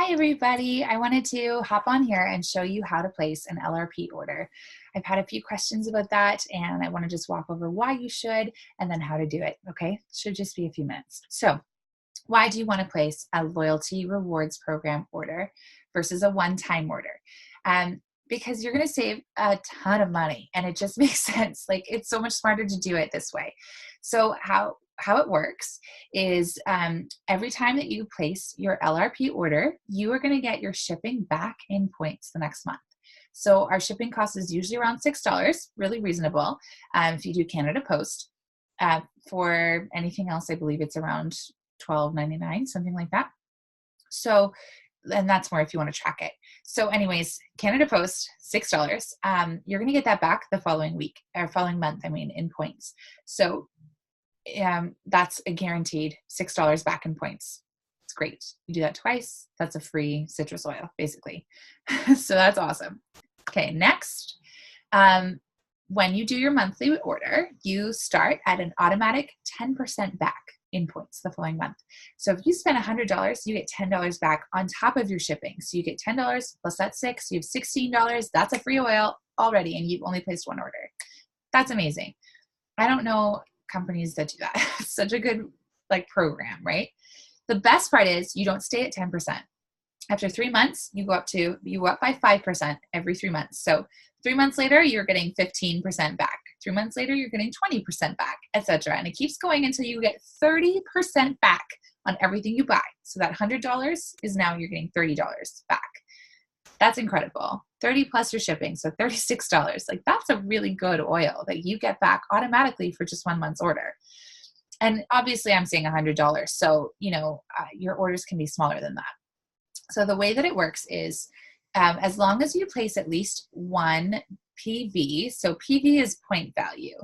Hi, everybody. I wanted to hop on here and show you how to place an LRP order. I've had a few questions about that, and I want to just walk over why you should and then how to do it, okay? Should just be a few minutes. So, why do you want to place a loyalty rewards program order versus a one-time order? Because you're going to save a ton of money, and it just makes sense. Like, it's so much smarter to do it this way. So how it works is every time that you place your LRP order, you are going to get your shipping back in points the next month. So our shipping cost is usually around $6, really reasonable if you do Canada Post. For anything else, I believe it's around $12.99, something like that. So, and that's more if you want to track it. So anyways, Canada Post, $6. You're going to get that back the following week, or following month, in points. So that's a guaranteed $6 back in points. It's great. You do that twice, that's a free citrus oil, basically. So that's awesome. Okay, next, when you do your monthly order, you start at an automatic 10% back in points the following month. So if you spend $100, you get $10 back on top of your shipping. So you get $10 plus that $6, you have $16. That's a free oil already, and you've only placed one order. That's amazing. I don't know companies that do that. It's such a good program, right? The best part is you don't stay at 10%. After 3 months, you go up by 5% every 3 months. So 3 months later, you're getting 15% back. 3 months later, you're getting 20% back, etc. And it keeps going until you get 30% back on everything you buy. So that $100 is now you're getting $30 back. That's incredible. 30 plus your shipping, so $36. That's a really good oil that you get back automatically for just 1 month's order. And obviously I'm saying $100. So, your orders can be smaller than that. So the way that it works is as long as you place at least one PV, so PV is point value.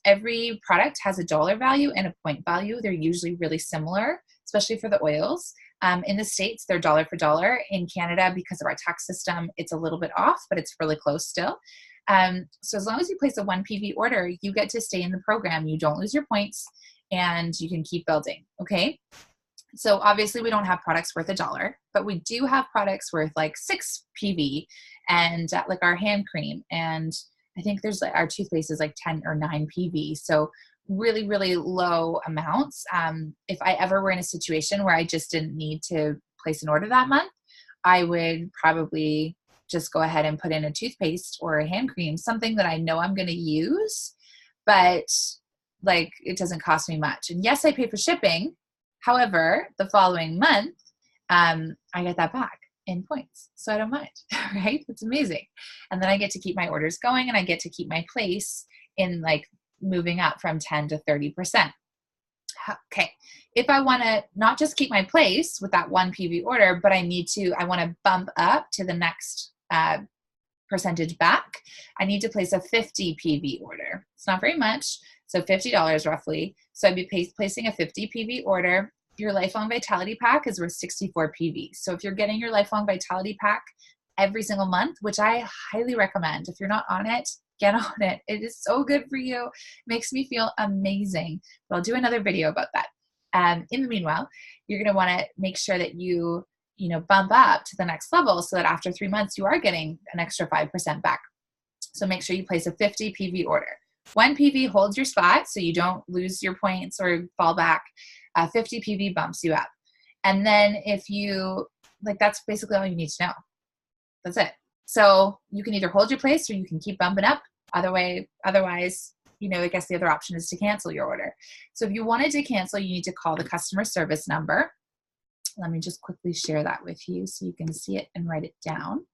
Every product has a dollar value and a point value. They're usually really similar, especially for the oils. In the States, they're dollar for dollar. In Canada, because of our tax system, it's a little bit off, but it's really close still. So as long as you place a 1 PV order, you get to stay in the program. You don't lose your points, and you can keep building, okay? So obviously we don't have products worth $1, but we do have products worth 6 PV, and our hand cream, and I think there's our toothpaste is 10 or 9 PV. So really, really low amounts. If I ever were in a situation where I just didn't need to place an order that month, I would probably just go ahead and put in a toothpaste or a hand cream, something that I know I'm going to use, but it doesn't cost me much. And yes, I pay for shipping. However, the following month, I get that back in points. So I don't mind, right? It's amazing. And then I get to keep my orders going, and I get to keep my place in moving up from 10 to 30%. Okay. If I want to not just keep my place with that 1 PV order, but I want to bump up to the next percentage back, I need to place a 50 PV order. It's not very much. So $50 roughly. So I'd be placing a 50 PV order. Your Lifelong Vitality Pack is worth 64 PV. So if you're getting your Lifelong Vitality Pack every single month, which I highly recommend, if you're not on it, get on it. It is so good for you. It makes me feel amazing. But I'll do another video about that. In the meanwhile, you're going to want to make sure that you bump up to the next level so that after 3 months, you are getting an extra 5% back. So make sure you place a 50 PV order. 1 PV holds your spot so you don't lose your points or fall back. 50 PV bumps you up. And then if you, that's basically all you need to know. That's it. So you can either hold your place or you can keep bumping up. Otherwise, I guess the other option is to cancel your order. So if you wanted to cancel, you need to call the customer service number. Let me just quickly share that with you so you can see it and write it down.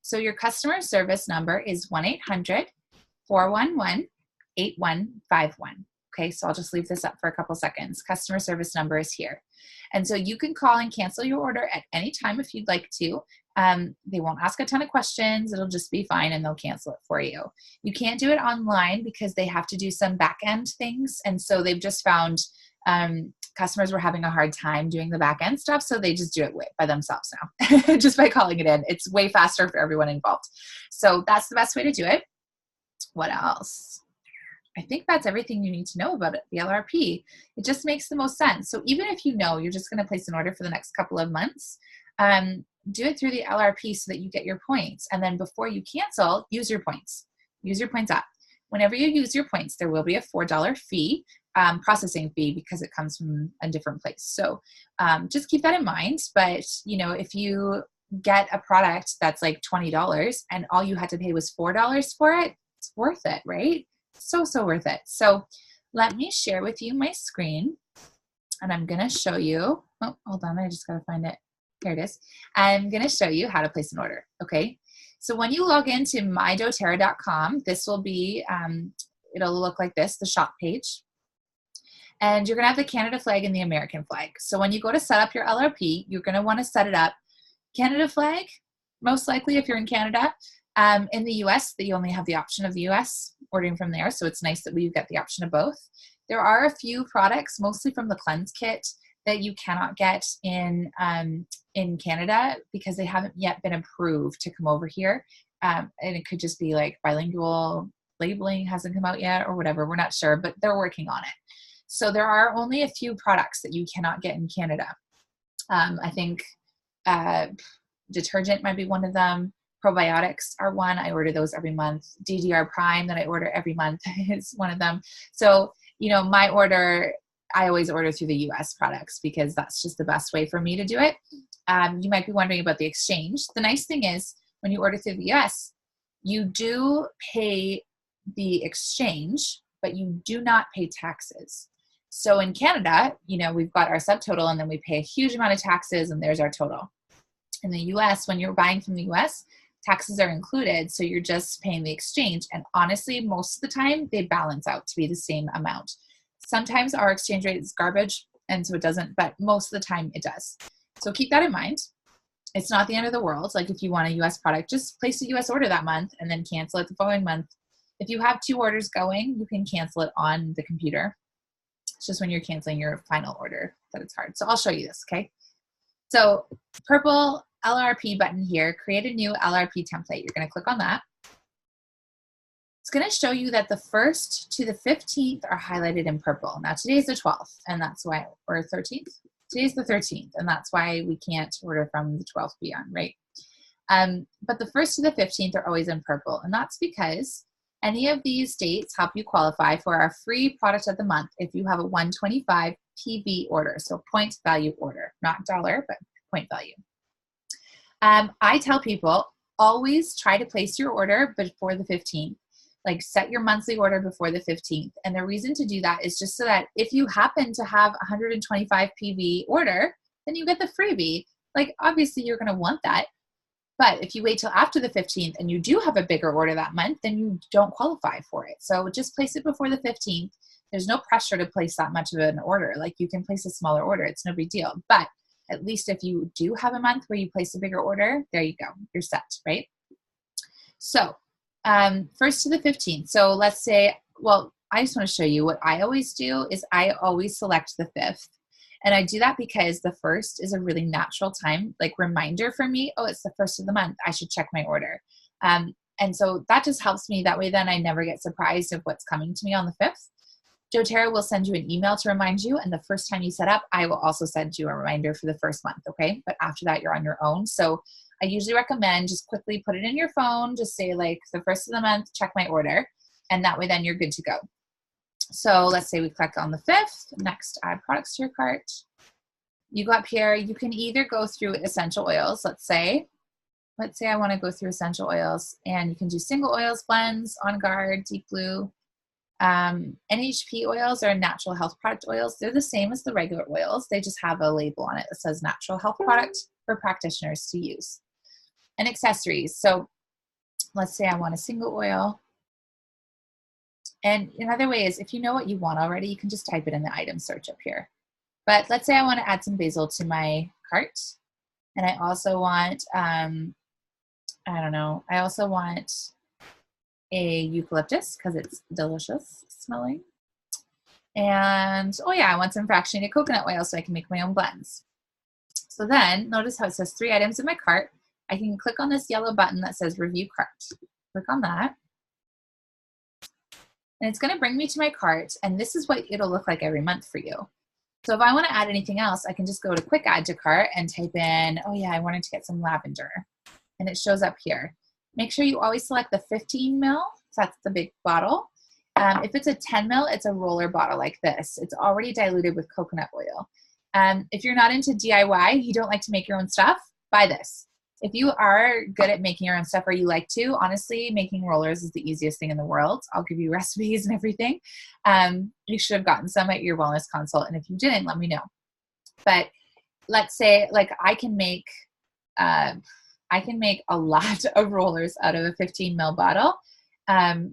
So your customer service number is 1-800-411-8151. Okay, so I'll just leave this up for a couple seconds. Customer service number is here. And so you can call and cancel your order at any time if you'd like to. They won't ask a ton of questions. It'll just be fine, and they'll cancel it for you. You can't do it online because they have to do some back-end things. And so they've just found customers were having a hard time doing the back-end stuff, so they just do it by themselves now, just by calling it in. It's way faster for everyone involved. So that's the best way to do it. What else? I think that's everything you need to know about it, the LRP. It just makes the most sense. So even if you're just going to place an order for the next couple of months, do it through the LRP so that you get your points. And then before you cancel, use your points. Use your points up. Whenever you use your points, there will be a $4 fee, processing fee, because it comes from a different place. So just keep that in mind. But you know, if you get a product that's like $20 and all you had to pay was $4 for it, it's worth it, right? So worth it. So let me share with you my screen, and I'm going to show you. Oh, hold on. I just got to find it. Here it is. I'm going to show you how to place an order. Okay. So when you log into mydoterra.com, this will be, it'll look like this, the shop page. And you're going to have the Canada flag and the American flag. So when you go to set up your LRP, you're going to want to set it up Canada flag, most likely if you're in Canada. In the US, that you only have the option of the US, ordering from there. So it's nice that we get the option of both. There are a few products, mostly from the Cleanse Kit, that you cannot get in Canada because they haven't yet been approved to come over here. And it could just be like bilingual labeling hasn't come out yet or whatever. We're not sure, but they're working on it. So there are only a few products that you cannot get in Canada. I think detergent might be one of them. Probiotics are one. I order those every month. DDR Prime that I order every month is one of them. So, you know, my order, I always order through the US products because that's just the best way for me to do it. You might be wondering about the exchange. The nice thing is when you order through the US, you do pay the exchange, but you do not pay taxes. So in Canada, you know, we've got our subtotal and then we pay a huge amount of taxes and there's our total. In the US, when you're buying from the US, taxes are included, so you're just paying the exchange. And honestly, most of the time, they balance out to be the same amount. Sometimes our exchange rate is garbage, and so it doesn't, but most of the time it does. So keep that in mind. It's not the end of the world. Like if you want a US product, just place a US order that month and then cancel it the following month. If you have 2 orders going, you can cancel it on the computer. It's just when you're canceling your final order that it's hard. So I'll show you this, okay? So purple LRP button here, create a new LRP template. You're going to click on that. It's going to show you that the 1st to the 15th are highlighted in purple. Now today's the 12th, and that's why, or 13th? Today's the 13th, and that's why we can't order from the 12th beyond, right? But the 1st to the 15th are always in purple, and that's because any of these dates help you qualify for our free product of the month if you have a 125 PV order, so point value order, not dollar, but point value. I tell people, always try to place your order before the 15th. Like set your monthly order before the 15th. And the reason to do that is just so that if you happen to have 125 PV order, then you get the freebie. Like obviously you're going to want that. But if you wait till after the 15th and you do have a bigger order that month, then you don't qualify for it. So just place it before the 15th. There's no pressure to place that much of an order. Like you can place a smaller order. It's no big deal. But at least if you do have a month where you place a bigger order, there you go. You're set, right? So 1st to the 15th. So let's say, well, I just want to show you what I always do is I always select the 5th. And I do that because the 1st is a really natural time, like reminder for me, oh, it's the 1st of the month. I should check my order. And so that just helps me. That way then I never get surprised of what's coming to me on the 5th. doTERRA will send you an email to remind you, and the first time you set up, I will also send you a reminder for the first month, okay? But after that, you're on your own. So I usually recommend just quickly put it in your phone, just say like the 1st of the month, check my order, and that way then you're good to go. So let's say we click on the 5th, next add products to your cart. You go up here, you can either go through essential oils, let's say I wanna go through essential oils, and you can do single oils, blends, On Guard, Deep Blue. NHP oils are natural health product oils. They're the same as the regular oils. They just have a label on it that says natural health product for practitioners to use. And accessories. So let's say I want a single oil. And another way is if you know what you want already, you can just type it in the item search up here. But let's say I want to add some basil to my cart. And I also want, I also want a eucalyptus because it's delicious smelling. And, oh yeah, I want some fractionated coconut oil so I can make my own blends. So then notice how it says 3 items in my cart. I can click on this yellow button that says review cart. Click on that. And it's going to bring me to my cart. And this is what it'll look like every month for you. So if I want to add anything else, I can just go to quick add to cart and type in, oh yeah, I wanted to get some lavender. And it shows up here. Make sure you always select the 15 ml, so that's the big bottle. If it's a 10 ml, it's a roller bottle like this. It's already diluted with coconut oil. If you're not into DIY, you don't like to make your own stuff, buy this. If you are good at making your own stuff or you like to, honestly, making rollers is the easiest thing in the world. I'll give you recipes and everything. You should have gotten some at your wellness consult. And if you didn't, let me know. But let's say like I can make a lot of rollers out of a 15 ml bottle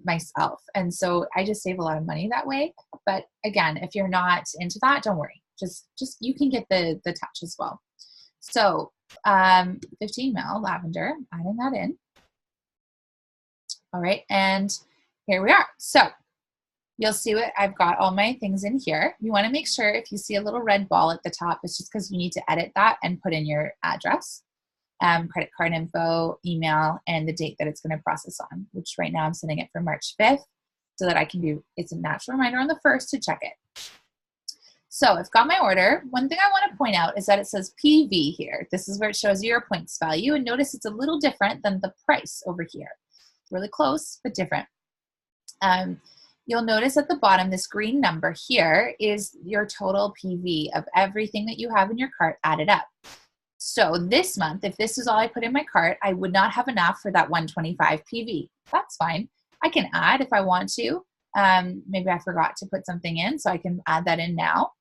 myself. And so I just save a lot of money that way. But again, if you're not into that, don't worry. Just you can get the touch as well. So 15 ml lavender, adding that in. All right, and here we are. So you'll see what I've got all my things in here. You want to make sure if you see a little red ball at the top, it's just because you need to edit that and put in your address, credit card info, email, and the date that it's going to process on, which right now I'm setting it for March 5th so that I can do, it's a natural reminder on the 1st to check it. So I've got my order. One thing I want to point out is that it says PV here. This is where it shows you your points value. And notice it's a little different than the price over here. Really close, but different. You'll notice at the bottom, this green number here is your total PV of everything that you have in your cart added up. So this month, if this is all I put in my cart, I would not have enough for that 125 PV. That's fine. I can add if I want to. Maybe I forgot to put something in, so I can add that in now.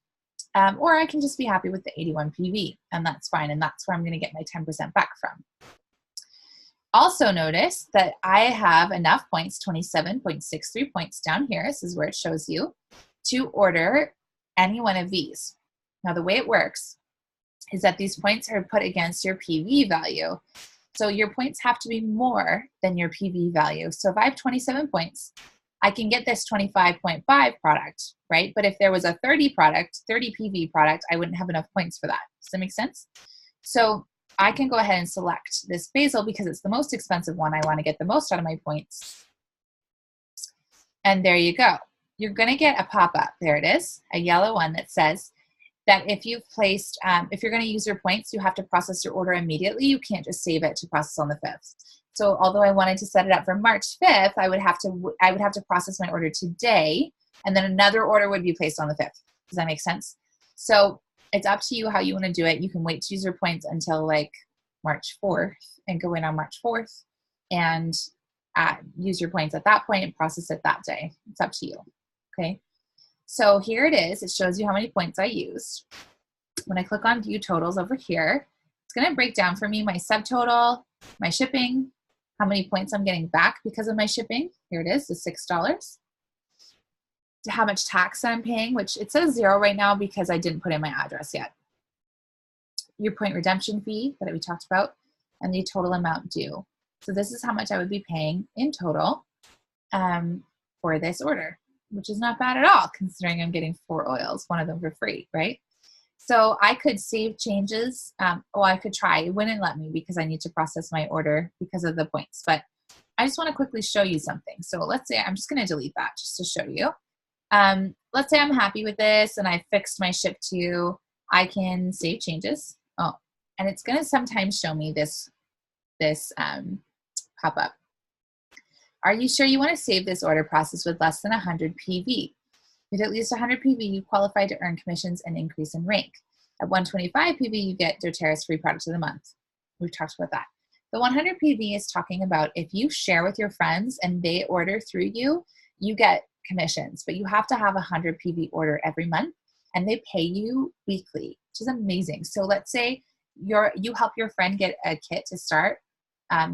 Or I can just be happy with the 81 PV, and that's fine. And that's where I'm going to get my 10% back from. Also notice that I have enough points, 27.63 points down here. This is where it shows you to order any one of these. Now, the way it works is that these points are put against your PV value. So your points have to be more than your PV value. So if I have 27 points, I can get this 25.5 product, right? But if there was a 30 PV product, I wouldn't have enough points for that. Does that make sense? So I can go ahead and select this basil because it's the most expensive one. I want to get the most out of my points. And there you go. You're going to get a pop-up. There it is, a yellow one that says that if you've placed, if you're going to use your points, you have to process your order immediately. You can't just save it to process on the 5th. So although I wanted to set it up for March 5th, I would have to process my order today, and then another order would be placed on the 5th. Does that make sense? So it's up to you how you want to do it. You can wait to use your points until like March 4th and go in on March 4th and use your points at that point and process it that day. It's up to you. Okay. So here it is. It shows you how many points I used. When I click on view totals over here, it's going to break down for me my subtotal, my shipping, how many points I'm getting back because of my shipping. Here it is, the $6. How much tax I'm paying, which it says 0 right now because I didn't put in my address yet. Your point redemption fee that we talked about, and the total amount due. So this is how much I would be paying in total for this order, which is not bad at all considering I'm getting 4 oils, one of them for free, right? So I could save changes. I could try. It wouldn't let me because I need to process my order because of the points. But I just want to quickly show you something. So let's say I'm just going to delete that just to show you. Let's say I'm happy with this and I fixed my ship to. I can save changes. Oh, and it's going to sometimes show me this pop-up. Are you sure you want to save this order process with less than 100 PV? With at least 100 PV, you qualify to earn commissions and increase in rank. At 125 PV, you get doTERRA's free product of the month. We've talked about that. The 100 PV is talking about if you share with your friends and they order through you, you get commissions, but you have to have a 100 PV order every month and they pay you weekly, which is amazing. So let's say you help your friend get a kit to start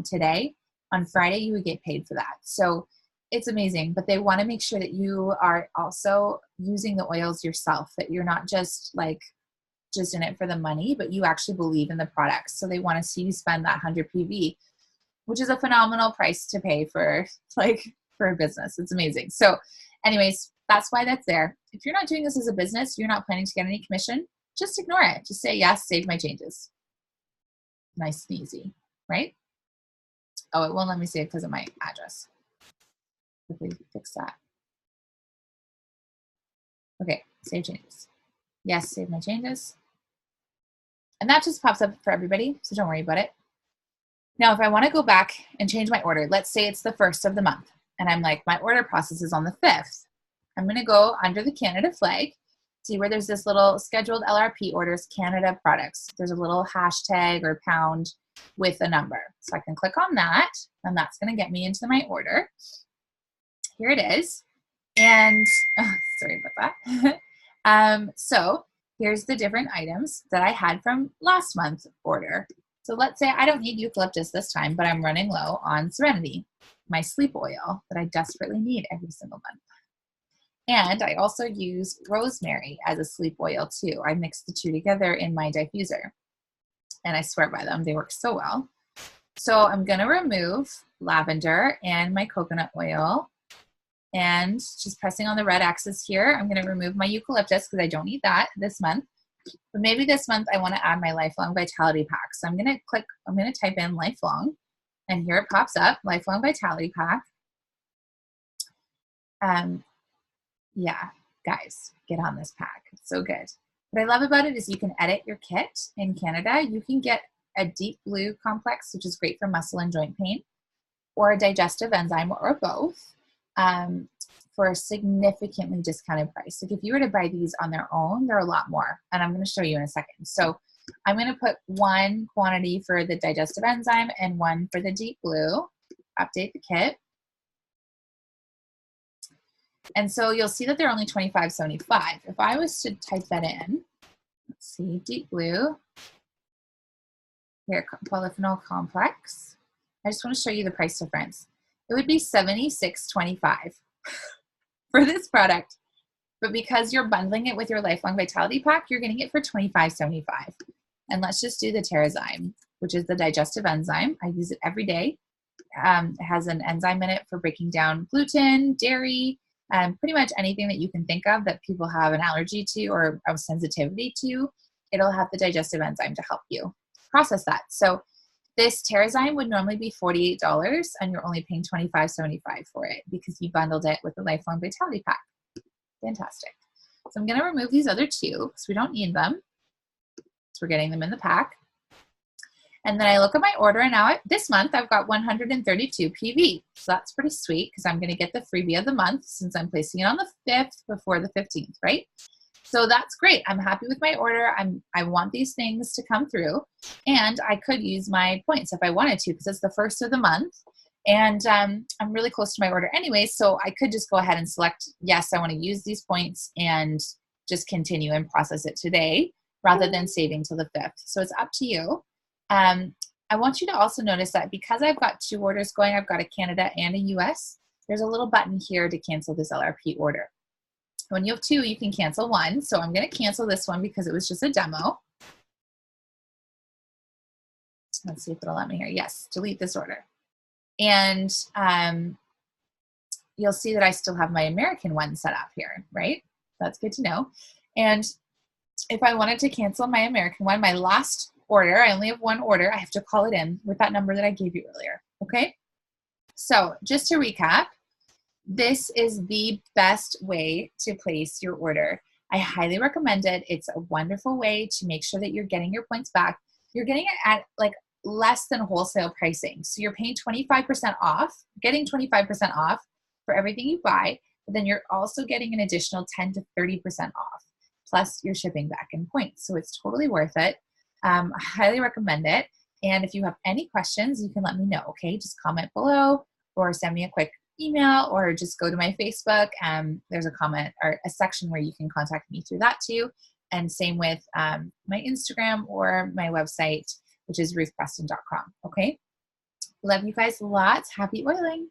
today. On Friday, you would get paid for that. So it's amazing, but they want to make sure that you are also using the oils yourself, that you're not just in it for the money, but you actually believe in the products. So they want to see you spend that 100 PV, which is a phenomenal price to pay for a business. It's amazing. So anyways, that's why that's there. If you're not doing this as a business, you're not planning to get any commission, just ignore it. Just say, yes, save my changes. Nice and easy, right? Oh, it won't let me save because of my address. Quickly fix that. Okay, save changes. Yes, save my changes. And that just pops up for everybody, so don't worry about it. Now, if I want to go back and change my order, let's say it's the 1st of the month, and I'm like, my order process is on the 5th. I'm going to go under the Canada flag, see where there's this little scheduled LRP orders, Canada products. There's a little hashtag or pound with a number. So I can click on that, and that's going to get me into my order. Here it is. And oh, sorry about that. So here's the different items that I had from last month's order. So let's say I don't need eucalyptus this time, but I'm running low on Serenity, my sleep oil that I desperately need every single month. And I also use rosemary as a sleep oil too. I mix the two together in my diffuser, and I swear by them, they work so well. So I'm gonna remove lavender and my coconut oil, and just pressing on the red axis here, I'm gonna remove my eucalyptus because I don't need that this month. But maybe this month I wanna add my Lifelong Vitality Pack. So I'm gonna type in Lifelong, and here it pops up, Lifelong Vitality Pack. Yeah, guys, get on this pack. It's so good. What I love about it is you can edit your kit in Canada. You can get a deep blue complex, which is great for muscle and joint pain, or a digestive enzyme, or both, for a significantly discounted price. Like if you were to buy these on their own, they're a lot more, and I'm going to show you in a second. So I'm going to put one quantity for the digestive enzyme and one for the deep blue. Update the kit. And so you'll see that they're only $25.75. If I was to type that in, let's see, deep blue, here, polyphenol complex. I just want to show you the price difference. It would be $76.25 for this product. But because you're bundling it with your Lifelong Vitality Pack, you're getting it for $25.75. And let's just do the Terrazyme, which is the digestive enzyme. I use it every day. It has an enzyme in it for breaking down gluten, dairy, pretty much anything that you can think of that people have an allergy to or a sensitivity to. It'll have the digestive enzyme to help you process that. So this Terrazyme would normally be $48, and you're only paying $25.75 for it because you bundled it with the Lifelong Vitality Pack. Fantastic. So I'm going to remove these other two because we don't need them. So we're getting them in the pack. And then I look at my order, and now this month I've got 132 PV. So that's pretty sweet because I'm going to get the freebie of the month since I'm placing it on the 5th before the 15th, right? So that's great. I'm happy with my order. I want these things to come through, and I could use my points if I wanted to because it's the 1st of the month, and I'm really close to my order anyway, so I could just go ahead and select, yes, I want to use these points and just continue and process it today rather than saving till the 5th. So it's up to you. I want you to also notice that because I've got two orders going, I've got a Canada and a US, there's a little button here to cancel this LRP order. When you have two, you can cancel one. So I'm going to cancel this one because it was just a demo. Let's see if it'll let me here. Yes, delete this order. And you'll see that I still have my American one set up here, right? That's good to know. And if I wanted to cancel my American one, my last order, I only have one order, I have to call it in with that number that I gave you earlier, okay? So just to recap, this is the best way to place your order. I highly recommend it. It's a wonderful way to make sure that you're getting your points back. You're getting it at like less than wholesale pricing. So you're paying 25% off, getting 25% off for everything you buy, but then you're also getting an additional 10 to 30% off, plus you're shipping back in points. So it's totally worth it. I highly recommend it. And if you have any questions, you can let me know, okay? Just comment below or send me a quick email or just go to my Facebook. There's a comment or a section where you can contact me through that too. And same with my Instagram or my website, which is ruthpreston.com, okay? Love you guys lots. Happy oiling.